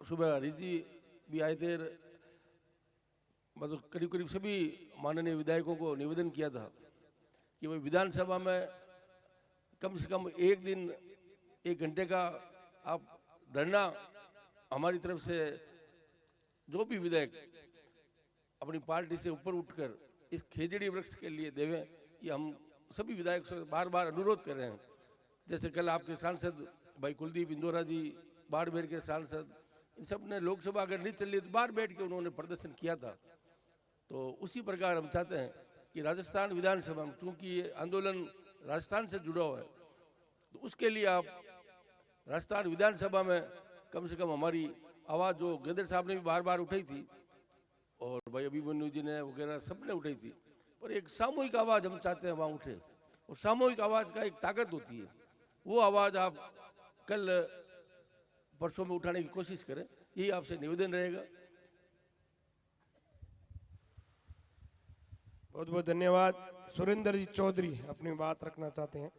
सुबह हरीश जी भी आए थे, मतलब करीब करीब सभी माननीय विधायकों को निवेदन किया था कि भाई विधानसभा में कम से कम एक दिन 1 घंटे का आप धरना हमारी तरफ से जो भी विधायक अपनी पार्टी से ऊपर उठकर इस खेजड़ी वृक्ष के लिए देवें, ये हम सभी विधायक से बार बार अनुरोध कर रहे हैं। जैसे कल आपके सांसद भाई कुलदीप इंदौरा जी, बाड़मेर के सांसद, इन सब ने लोकसभा अगर नहीं चल रही तो बाहर बैठ के उन्होंने प्रदर्शन किया था। तो उसी प्रकार हम चाहते हैं कि राजस्थान विधानसभा में, चूंकि ये आंदोलन राजस्थान से जुड़ा हुआ है, तो उसके लिए आप राजस्थान विधानसभा में कम से कम हमारी आवाज़, जो गदर साहब ने भी बार बार उठाई थी और भाई अभिमन्यु जी ने वगैरह सबने उठाई थी, पर एक सामूहिक आवाज़ हम चाहते हैं वहाँ उठे। और सामूहिक आवाज़ का एक ताकत होती है, वो आवाज़ आप कल परसों में उठाने की कोशिश करें, यही आपसे निवेदन रहेगा। बहुत बहुत धन्यवाद। सुरेंद्र जी चौधरी अपनी बात रखना चाहते हैं।